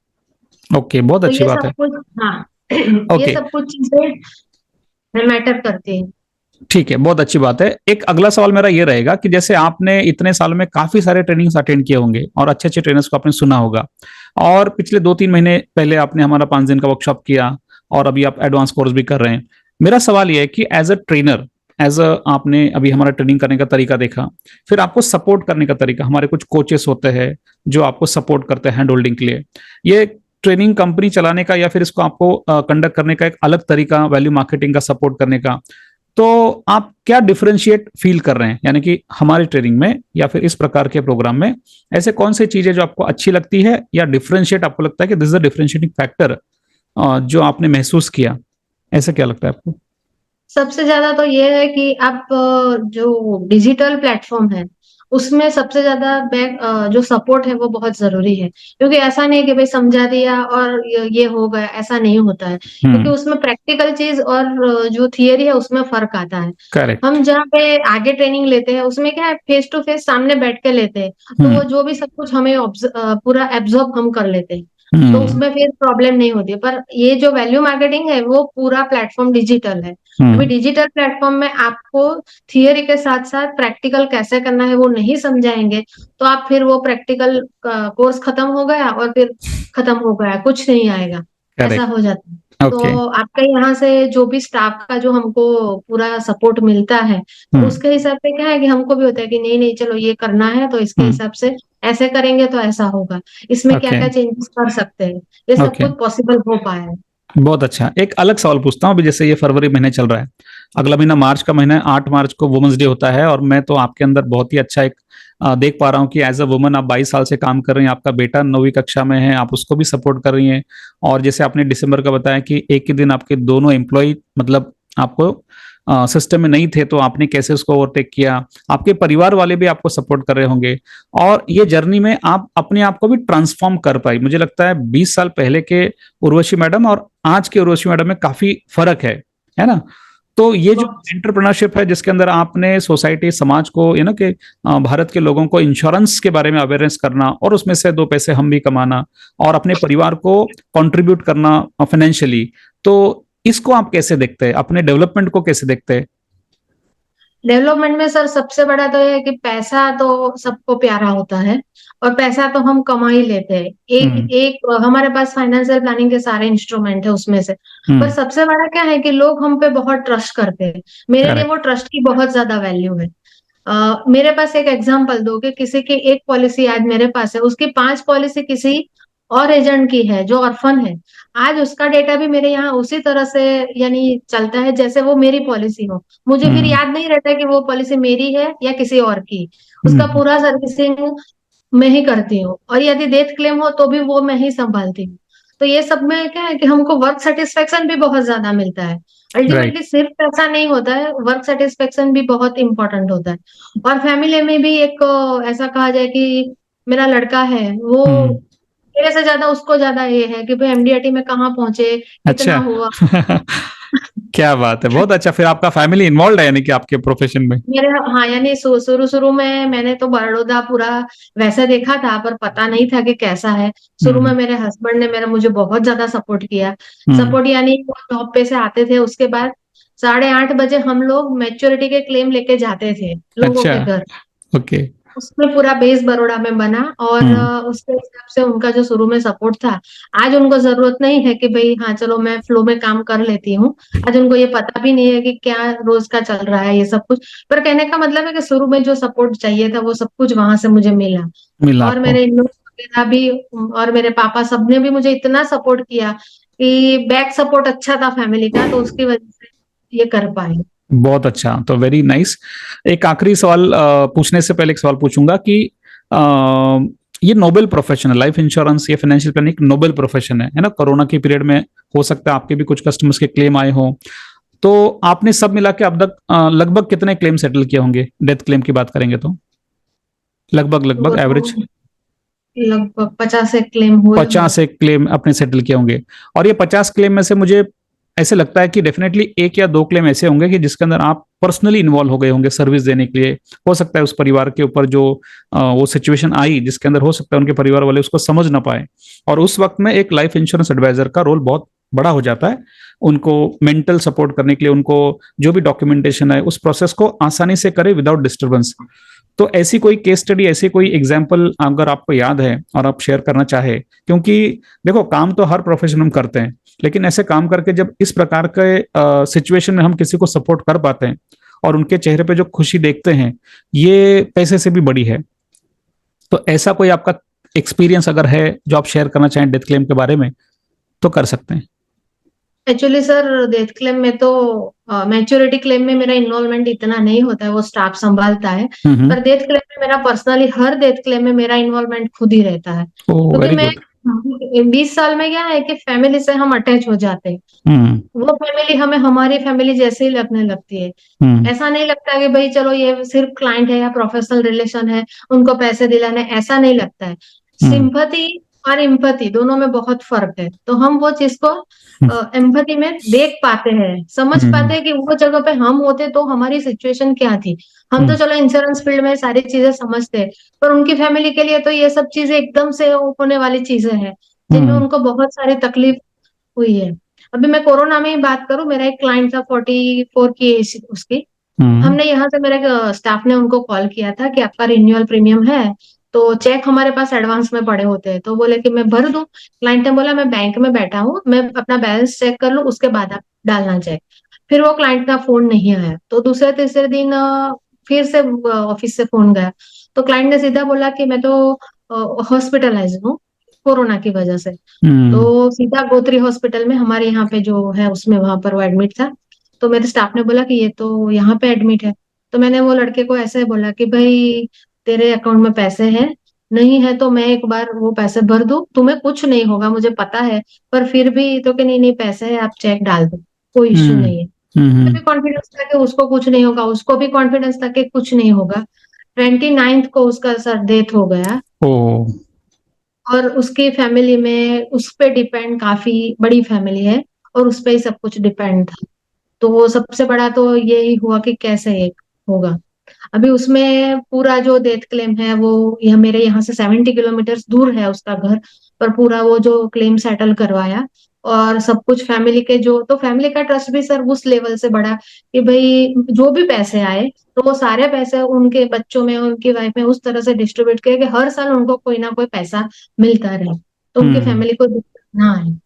ओके, बहुत तो अच्छी ये बात सब है। कुछ, हाँ, ये ओके। सब कुछ चीजें मैटर करती हैं। ठीक है, बहुत अच्छी बात है। एक अगला सवाल मेरा ये रहेगा कि जैसे आपने इतने साल में काफी सारे ट्रेनिंग्स अटेंड किए होंगे और अच्छे अच्छे ट्रेनर्स को आपने सुना होगा, और पिछले 2-3 महीने पहले आपने हमारा 5 दिन का वर्कशॉप किया, और अभी आप एडवांस कोर्स भी कर रहे हैं। मेरा सवाल ये है कि as a trainer, as a आपने अभी हमारा ट्रेनिंग करने का तरीका देखा, फिर आपको सपोर्ट करने का तरीका, हमारे कुछ कोचेस होते हैं जो आपको सपोर्ट करते हैं हैंड होल्डिंग के लिए, ये ट्रेनिंग कंपनी चलाने का या फिर इसको आपको कंडक्ट करने का एक अलग तरीका, वैल्यू मार्केटिंग का सपोर्ट करने का, तो आप क्या डिफरेंशिएट फील कर रहे हैं, यानी कि हमारी ट्रेनिंग में या फिर इस प्रकार के प्रोग्राम में ऐसे कौन सी चीजें जो आपको अच्छी लगती है, या डिफरेंशिएट आपको लगता है कि this is a differentiating factor जो आपने महसूस किया, ऐसा क्या लगता है आपको? सबसे ज्यादा तो ये है कि आप जो डिजिटल प्लेटफॉर्म है उसमें सबसे ज्यादा जो सपोर्ट है वो बहुत जरूरी है, क्योंकि ऐसा नहीं कि भाई समझा दिया और ये हो गया, ऐसा नहीं होता है, क्योंकि हम्म। उसमें प्रैक्टिकल चीज और जो थियरी है उसमें फर्क आता है। करेक्ट। हम जहाँ पे आगे ट्रेनिंग लेते हैं उसमें क्या है, फेस टू फेस सामने बैठ के लेते हैं, तो हम्म। वो जो भी सब कुछ हमें पूरा एब्जॉर्ब हम कर लेते हैं। तो हम्म। उसमें फिर प्रॉब्लम नहीं होती। पर ये जो वैल्यू मार्केटिंग है वो पूरा प्लेटफॉर्म डिजिटल है। अभी हम्म। डिजिटल प्लेटफॉर्म में आपको थियरी के साथ साथ प्रैक्टिकल कैसे करना है वो नहीं समझाएंगे, तो आप फिर वो प्रैक्टिकल कोर्स खत्म हो गया और फिर खत्म हो गया, कुछ नहीं आएगा, ऐसा करेक्ट। हो जाता है। ओके। तो आपके यहाँ से जो भी स्टाफ का जो हमको पूरा सपोर्ट मिलता है, तो हम्म। उसके हिसाब से क्या है कि हमको भी होता है कि नहीं नहीं चलो ये करना है तो इसके हम्म। हिसाब से ऐसे करेंगे तो ऐसा होगा, इसमें क्या ओके। क्या चेंजेस कर सकते हैं, ये सब ओके, कुछ पॉसिबल हो पाया है। बहुत अच्छा। एक अलग सवाल पूछता हूँ, अभी जैसे ये फरवरी महीने चल रहा है, अगला महीना मार्च का महीना है, 8 मार्च को वुमेन्स डे होता है, और मैं तो आपके अंदर बहुत ही अच्छा एक देख पा रहा हूँ कि एज अ वुमन आप 22 साल से काम कर रही हैं, आपका बेटा 9वीं कक्षा में है, आप उसको भी सपोर्ट कर रही हैं, और जैसे आपने दिसंबर का बताया कि एक ही दिन आपके दोनों एम्प्लॉय मतलब आपको सिस्टम में नहीं थे, तो आपने कैसे उसको ओवरटेक किया, आपके परिवार वाले भी आपको सपोर्ट कर रहे होंगे, और ये जर्नी में आप अपने आप को भी ट्रांसफॉर्म कर पाई। मुझे लगता है 20 साल पहले के उर्वशी मैडम और आज के उर्वशी मैडम में काफी फर्क है ना? तो ये जो एंटरप्रेन्योरशिप है जिसके अंदर आपने सोसाइटी समाज को कि भारत के लोगों को इंश्योरेंस के बारे में अवेयरनेस करना और उसमें से दो पैसे हम भी कमाना और अपने परिवार को कंट्रीब्यूट करना फाइनेंशियली, तो इसको आप कैसे देखते हैं, अपने डेवलपमेंट को कैसे देखते हैं? डेवलपमेंट में सर सबसे बड़ा तो ये है कि पैसा तो सबको प्यारा होता है और पैसा तो हम कमा ही लेते हैं। एक एक हमारे पास फाइनेंशियल प्लानिंग के सारे इंस्ट्रूमेंट है उसमें से। पर सबसे बड़ा क्या है कि लोग हम पे बहुत ट्रस्ट करते हैं। मेरे लिए वो ट्रस्ट की बहुत ज्यादा वैल्यू है। मेरे पास एक एग्जांपल दो कि किसी की एक पॉलिसी आज मेरे पास है, उसकी 5 पॉलिसी किसी और एजेंट की है जो ऑर्फन है। आज उसका डेटा भी मेरे यहाँ उसी तरह से यानी चलता है जैसे वो मेरी पॉलिसी हो। मुझे फिर याद नहीं रहता कि वो पॉलिसी मेरी है या किसी और की। उसका पूरा सर्विसिंग मैं ही करती हूँ और यदि डेथ क्लेम हो तो भी वो मैं ही संभालती हूँ। तो ये सब में क्या है कि हमको वर्क सेटिस्फेक्शन भी बहुत ज्यादा मिलता है। राइट। अल्टीमेटली सिर्फ पैसा नहीं होता है, वर्क सेटिस्फेक्शन भी बहुत इंपॉर्टेंट होता है। और फैमिली में भी एक ऐसा कहा जाए कि मेरा लड़का है वो हम्म। मेरे से ज्यादा उसको ज्यादा ये है कि भाई एमडीआरटी में कहाँ पहुंचे, कितना अच्छा। हुआ। क्या बात है, बहुत अच्छा। फिर आपका फैमिली इन्वॉल्व है यानी कि आपके प्रोफेशन में? मेरे हाँ यानी शुरू शुरू में मैंने तो बड़ौदा पूरा वैसा देखा था पर पता नहीं था कि कैसा है। शुरू में हम्म। मेरे हस्बैंड ने मेरा मुझे बहुत ज्यादा सपोर्ट किया। हम्म। सपोर्ट यानी वो जॉब पे से आते थे उसके बाद 8:30 बजे हम लोग मैच्योरिटी के क्लेम लेके जाते थे लोगों अच्छा। के घर। ओके। उसमें पूरा बेस बड़ौदा में बना और हम्म। उसके हिसाब से उनका जो शुरू में सपोर्ट था। आज उनको जरूरत नहीं है कि भाई हाँ चलो मैं फ्लो में काम कर लेती हूँ। आज उनको ये पता भी नहीं है कि क्या रोज का चल रहा है ये सब कुछ। पर कहने का मतलब है कि शुरू में जो सपोर्ट चाहिए था वो सब कुछ वहां से मुझे मिला। मिला और आपको? मेरे इन वगैरह भी और मेरे पापा सबने भी मुझे इतना सपोर्ट किया कि बैक सपोर्ट अच्छा था फैमिली का, तो उसकी वजह से ये कर पाए। बहुत अच्छा, तो वेरी नाइस। एक आखिरी सवाल पूछने से पहले एक सवाल पूछूंगा कि अ, ये नोबेल प्रोफेशन है, लाइफ इंश्योरेंस या फाइनेंशियल प्लानिंग नोबेल प्रोफेशन है ना? कोरोना के पीरियड में हो सकता है आपके भी कुछ कस्टमर्स के क्लेम आए हों, तो आपने सब मिला के अब तक लगभग कितने क्लेम सेटल किए होंगे? डेथ क्लेम की बात करेंगे तो लगभग लगभग वो एवरेज तो लगभग 50 एक क्लेम हुए होंगे। 50 एक क्लेम अपने सेटल किए होंगे। और ये 50 क्लेम में से मुझे ऐसे लगता है कि डेफिनेटली एक या दो क्लेम ऐसे होंगे कि जिसके अंदर आप पर्सनली इन्वॉल्व हो गए होंगे सर्विस देने के लिए। हो सकता है उस परिवार के ऊपर जो वो सिचुएशन आई जिसके अंदर हो सकता है उनके परिवार वाले उसको समझ ना पाए, और उस वक्त में एक लाइफ इंश्योरेंस एडवाइजर का रोल बहुत बड़ा हो जाता है उनको मेंटल सपोर्ट करने के लिए, उनको जो भी डॉक्यूमेंटेशन है उस प्रोसेस को आसानी से करे विदाउट डिस्टर्बेंस। तो ऐसी कोई केस स्टडी, ऐसी कोई एग्जाम्पल अगर आपको याद है और आप शेयर करना चाहे, क्योंकि देखो काम तो हर प्रोफेशन में करते हैं, लेकिन ऐसे काम करके जब इस प्रकार के सिचुएशन में हम किसी को सपोर्ट कर पाते हैं और उनके चेहरे पे जो खुशी देखते हैं ये पैसे से भी बड़ी है। तो ऐसा कोई आपका एक्सपीरियंस अगर है जो आप शेयर करना चाहें डेथ क्लेम के बारे में तो कर सकते हैं। एक्चुअली सर डेथ क्लेम में तो मैच्योरिटी क्लेम में मेरा इन्वॉल्वमेंट इतना नहीं होता है, वो स्टाफ संभालता है। हम्म। पर डेथ क्लेम में मेरा पर्सनली हर डेथ क्लेम में मेरा इन्वॉल्वमेंट खुद ही रहता है ओ क्योंकि वेरी मैं गुड। 20 साल में क्या है कि फैमिली से हम अटैच हो जाते हैं। हम्म। वो फैमिली हमें हमारी फैमिली जैसे ही लगने लगती है। हम्म। ऐसा नहीं लगता कि भाई चलो ये सिर्फ क्लाइंट है या प्रोफेशनल रिलेशन है, उनको पैसे दिलाने, ऐसा नहीं लगता है। हम्म। सिंपैथी और एम्पैथी दोनों में बहुत फर्क है, तो हम वो चीज को हम्म। एम्पैथी में देख पाते हैं, समझ पाते हम्म। हैं कि वो जगह पे हम होते तो हमारी सिचुएशन क्या थी। हम तो हम्म। चलो इंश्योरेंस फील्ड में सारी चीजें समझते हैं, पर उनकी फैमिली के लिए तो ये सब चीजें एकदम से होने वाली चीजें हैं जिनमें हम्म। उनको बहुत सारी तकलीफ हुई है। अभी मैं कोरोना में ही बात करूं, मेरा एक क्लाइंट था 44 की एज उसकी। हम्म। हमने यहाँ से मेरे स्टाफ ने उनको कॉल किया था कि आपका रिन्यूअल प्रीमियम है, तो चेक हमारे पास एडवांस में पड़े होते हैं, तो बोले कि मैं भर दूं। क्लाइंट ने बोला मैं बैंक में बैठा हूँ, मैं अपना बैलेंस चेक कर लूं उसके बाद आप डालना चेक। फिर वो क्लाइंट का फोन नहीं आया, तो दूसरे तीसरे दिन फिर से ऑफिस से फोन गया। तो क्लाइंट ने सीधा बोला कि मैं तो हॉस्पिटलाइज हूँ कोरोना की वजह से। हम्म। तो सीधा गोत्री हॉस्पिटल में हमारे यहाँ पे जो है उसमें वहां पर वो एडमिट था। तो मेरे स्टाफ ने बोला कि ये तो यहाँ पे एडमिट है। तो मैंने वो लड़के को ऐसे बोला कि भाई तेरे अकाउंट में पैसे हैं, नहीं है तो मैं एक बार वो पैसे भर दूं, तुम्हें कुछ नहीं होगा मुझे पता है। पर फिर भी तो कि नहीं नहीं पैसे है आप चेक डाल दो, कोई इश्यू हम्म। नहीं है। मुझे हम्म। भी कॉन्फिडेंस था कि उसको कुछ नहीं होगा, उसको भी कॉन्फिडेंस था कि कुछ नहीं होगा। 29th को उसका सर डेथ हो गया। ओ। और उसकी फैमिली में उस पे डिपेंड काफी बड़ी फैमिली है और उस पे ही सब कुछ डिपेंड था। तो वो सबसे बड़ा तो यही हुआ कि कैसे एक होगा। अभी उसमें पूरा जो डेथ क्लेम है वो, यह मेरे यहाँ से 70 किलोमीटर दूर है उसका घर, पर पूरा वो जो क्लेम सेटल करवाया और सब कुछ फैमिली के जो, तो फैमिली का ट्रस्ट भी सर उस लेवल से बढ़ा कि भाई जो भी पैसे आए तो वो सारे पैसे उनके बच्चों में, उनकी वाइफ में उस तरह से डिस्ट्रीब्यूट किया कि हर साल उनको कोई ना कोई पैसा मिलता रहे, तो उनकी हम्म। फैमिली को दिक्कत ना आए।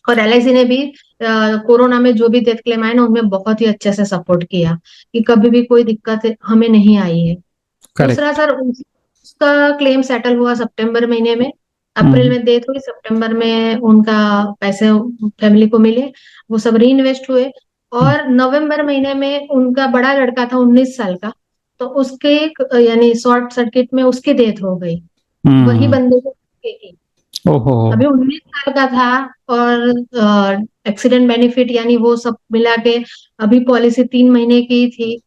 और एलआईसी ने भी कोरोना में जो भी डेथ क्लेम आए ना उनमें बहुत ही अच्छे से सपोर्ट किया कि कभी भी कोई दिक्कत हमें नहीं आई है। दूसरा करेक्ट। सर, उसका क्लेम सेटल हुआ सितंबर महीने में, अप्रैल हम्म। में डेथ हुई, सितंबर में उनका पैसे फैमिली को मिले, वो सब री इन्वेस्ट हुए। और नवंबर महीने में उनका बड़ा लड़का था 19 साल का, तो उसके यानी शॉर्ट सर्किट में उसकी डेथ हो गई, वही हम्म। बंदे की। ओहो। अभी 19 साल का था, और एक्सीडेंट बेनिफिट यानी वो सब मिला के अभी पॉलिसी 3 महीने की थी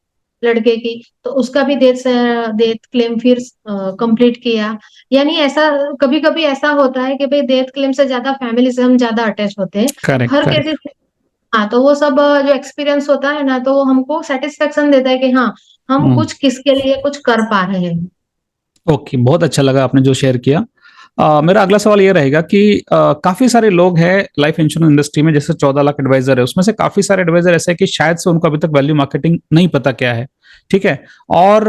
लड़के की, तो उसका भी डेथ क्लेम फिर कंप्लीट किया। यानी ऐसा कभी कभी ऐसा होता है कि भाई डेथ क्लेम से ज्यादा फैमिली से हम ज्यादा अटैच होते हैं करेक्ट हर करेक्ट। केसेस। हाँ, तो वो सब जो एक्सपीरियंस होता है ना, तो वो हमको सेटिस्फेक्शन देता है कि हाँ, हम हम्म। कुछ किसके लिए कुछ कर पा रहे हैं। ओके, बहुत अच्छा लगा आपने जो शेयर किया। मेरा अगला सवाल ये रहेगा कि काफी सारे लोग हैं लाइफ इंश्योरेंस इंडस्ट्री में, जैसे 14 लाख एडवाइजर है, उसमें से काफी सारे एडवाइजर ऐसे हैं कि शायद से उनको अभी तक वैल्यू मार्केटिंग नहीं पता क्या है। ठीक है। और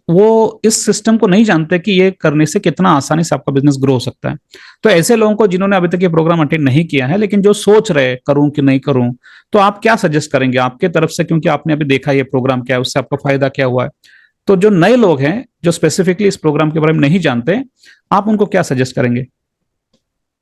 वो इस सिस्टम को नहीं जानते कि ये करने से कितना आसानी से आपका बिजनेस ग्रो हो सकता है। तो ऐसे लोगों को जिन्होंने अभी तक ये प्रोग्राम अटेंड नहीं किया है लेकिन जो सोच रहे करूं कि नहीं करूं, तो आप क्या सजेस्ट करेंगे आपके तरफ से, क्योंकि आपने अभी देखा ये प्रोग्राम क्या है, उससे आपका फायदा क्या हुआ है। तो जो नए लोग हैं जो स्पेसिफिकली इस प्रोग्राम के बारे में नहीं जानते, आप उनको क्या सजेस्ट करेंगे।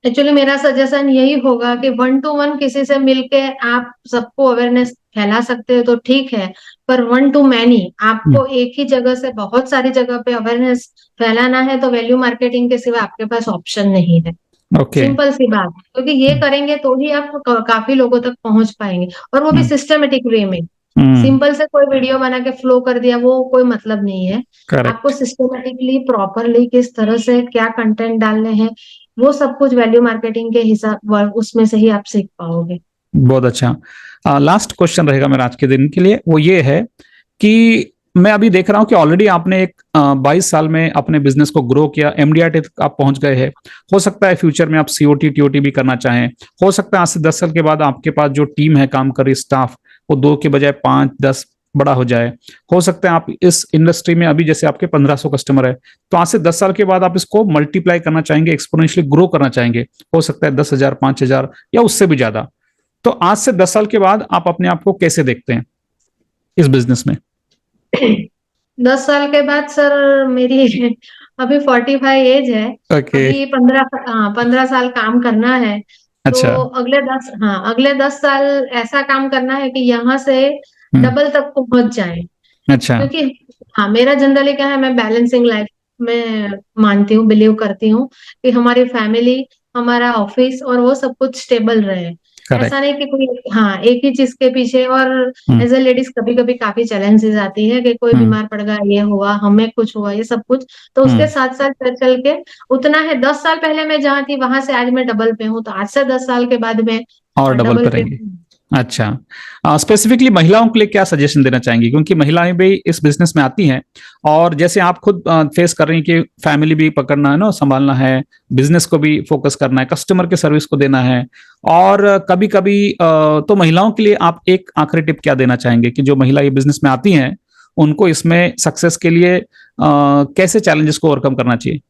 एक्चुअली मेरा सजेशन यही होगा कि 1 to 1 किसी से मिलके आप सबको अवेयरनेस फैला सकते हो तो ठीक है, पर 1 to many आपको एक ही जगह से बहुत सारी जगह पे अवेयरनेस फैलाना है तो वैल्यू मार्केटिंग के सिवा आपके पास ऑप्शन नहीं है। ओके। सिंपल सी बात, क्योंकि ये करेंगे तो ही आप काफी लोगों तक पहुंच पाएंगे, और वो भी सिस्टमेटिक वे में। सिंपल से कोई वीडियो बना के फ्लो कर दिया, वो कोई मतलब नहीं है। आपको करेक्ट। सिस्टमेटिकली प्रॉपरली किस तरह से क्या कंटेंट डालने हैं, वो सब कुछ वैल्यू मार्केटिंग के हिसाब उसमें से ही आप सीख पाओगे। बहुत अच्छा। लास्ट क्वेश्चन रहेगा मेरा आज के दिन के लिए, वो ये है कि मैं अभी देख रहा हूं कि ऑलरेडी आपने एक 22 साल में अपने बिजनेस को ग्रो किया, एमडीआरटी तक आप पहुंच गए हैं। हो सकता है फ्यूचर में आप सीओटी टीओटी भी करना चाहें। हो सकता है आज से 10 साल के बाद आपके पास जो टीम है काम कर रही स्टाफ, वो 2 के बजाय 5 10 बड़ा हो जाए। हो सकता है आप इस इंडस्ट्री में अभी जैसे आपके 1500 कस्टमर है, तो आज से 10 साल के बाद आप इसको मल्टीप्लाई करना चाहेंगे, एक्सपोनेंशियली ग्रो करना चाहेंगे। हो सकता है 10,000 5,000 या उससे भी ज्यादा। तो आज से 10 साल के बाद आप अपने आप को कैसे देखते हैं इस बिजनेस में। 10 साल के बाद सर, मेरी अभी 45 एज है। ओके। अभी 15 साल काम करना है। तो अच्छा। अगले 10 साल ऐसा काम करना है कि यहाँ से हम्म। डबल तक पहुंच जाए। अच्छा। क्योंकि हाँ, मेरा जनरली क्या है, मैं बैलेंसिंग लाइफ में मानती हूँ, बिलीव करती हूँ कि हमारी फैमिली, हमारा ऑफिस और वो सब कुछ स्टेबल रहे। ऐसा करेक्ट। नहीं कि कोई, हाँ, एक ही चीज के पीछे। और हम्म। एज ए लेडीज कभी कभी काफी चैलेंजेस आती है कि कोई हम्म। बीमार पड़ गया, ये हुआ, हमें कुछ हुआ, ये सब कुछ। तो उसके हम्म। साथ साथ चल चल के उतना है, 10 साल पहले मैं जहाँ थी वहां से आज मैं डबल पे हूँ, तो आज से 10 साल के बाद मैं और डबल डबल पे पे रहेंगे। हूँ। अच्छा, स्पेसिफिकली महिलाओं के लिए क्या सजेशन देना चाहेंगी, क्योंकि महिलाएं भी इस बिजनेस में आती हैं, और जैसे आप खुद फेस कर रही हैं कि फैमिली भी पकड़ना है ना, संभालना है, बिजनेस को भी फोकस करना है, कस्टमर के सर्विस को देना है। और कभी कभी तो महिलाओं के लिए आप एक आखिरी टिप क्या देना चाहेंगे कि जो महिला ये बिजनेस में आती हैं उनको इसमें सक्सेस के लिए कैसे चैलेंजेस को ओवरकम करना चाहिए।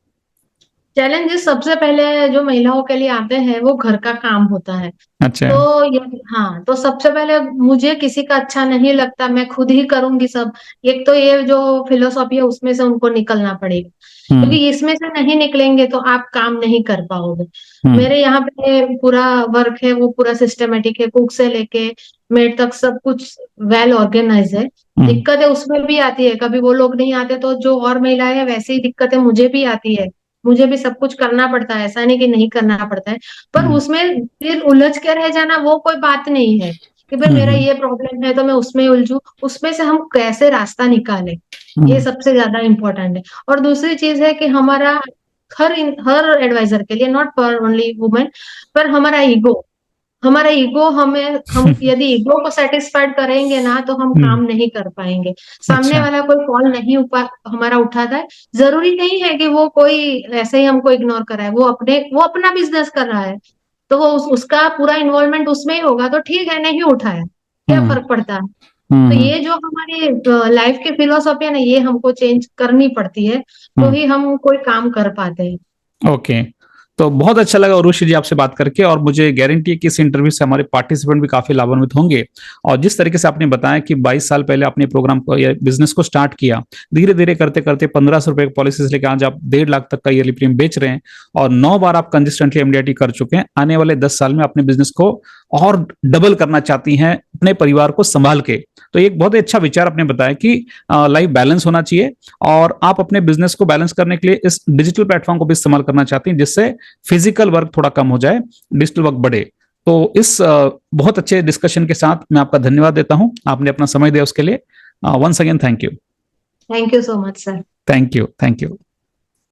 चैलेंजेस सबसे पहले जो महिलाओं के लिए आते हैं वो घर का काम होता है। अच्छा। तो ये, हाँ, तो सबसे पहले मुझे किसी का अच्छा नहीं लगता, मैं खुद ही करूंगी सब। एक तो ये जो फिलोसॉफी है उसमें से उनको निकलना पड़ेगा, हम्म। क्योंकि इसमें से नहीं निकलेंगे तो आप काम नहीं कर पाओगे। हम्म। मेरे यहाँ पे पूरा वर्क है, वो पूरा सिस्टमेटिक है, कुक से लेके मेड तक सब कुछ वेल ऑर्गेनाइज है। हम्म। दिक्कतें उसमें भी आती है, कभी वो लोग नहीं आते तो जो और महिलाएं हैं वैसे ही दिक्कतें मुझे भी आती है। मुझे भी सब कुछ करना पड़ता है, ऐसा नहीं कि नहीं करना पड़ता है। पर हम्म। उसमें फिर उलझ के रह जाना वो कोई बात नहीं है कि भाई मेरा हम्म। ये प्रॉब्लम है तो मैं उसमें उलझू। उसमें से हम कैसे रास्ता निकालें, ये हम्म। सबसे ज्यादा इम्पोर्टेंट है। और दूसरी चीज है कि हमारा हर एडवाइजर के लिए, नॉट फॉर ओनली वुमेन, पर हमारा ईगो, हमारा ईगो हम यदि ईगो को सेटिस्फाइड करेंगे ना तो हम हम्म। काम नहीं कर पाएंगे। सामने अच्छा। वाला कोई कॉल नहीं हमारा उठाता है, जरूरी नहीं है कि वो कोई ऐसे ही हमको इग्नोर कर रहा है, वो अपना बिजनेस कर रहा है, तो वो उसका पूरा इन्वॉल्वमेंट उसमें ही होगा, तो ठीक है, नहीं उठाया, क्या हम्म। फर्क पड़ता है। तो हम्म। ये जो हमारी लाइफ की फिलोसॉफी है ना, ये हमको चेंज करनी पड़ती है, तो हम्म। ही हम कोई काम कर पाते हैं। ओके। तो बहुत अच्छा लगा उर्वशी जी आपसे बात करके, और मुझे गारंटी है कि इस इंटरव्यू से हमारे पार्टिसिपेंट भी काफी लाभान्वित होंगे। और जिस तरीके से आपने बताया कि 22 साल पहले आपने प्रोग्राम को या बिजनेस को स्टार्ट किया, धीरे धीरे करते करते 1500 रुपए की पॉलिसी से लेकर आज आप 1.5 लाख तक का ईयरली प्रीमियम बेच रहे हैं, और 9 बार आप कंसिस्टेंटली एमडीआरटी कर चुके हैं। आने वाले 10 साल में अपने बिजनेस को और डबल करना चाहती हैं अपने परिवार को संभाल के। तो एक बहुत ही अच्छा विचार आपने बताया कि लाइफ बैलेंस होना चाहिए, और आप अपने बिजनेस को बैलेंस करने के लिए इस डिजिटल प्लेटफॉर्म को भी इस्तेमाल करना चाहती हैं, जिससे फिजिकल वर्क थोड़ा कम हो जाए, डिजिटल वर्क बढ़े। तो इस बहुत अच्छे डिस्कशन के साथ मैं आपका धन्यवाद देता हूं, आपने अपना समय दिया उसके लिए। Once again thank you. Thank you so much sir. Thank you. Thank you.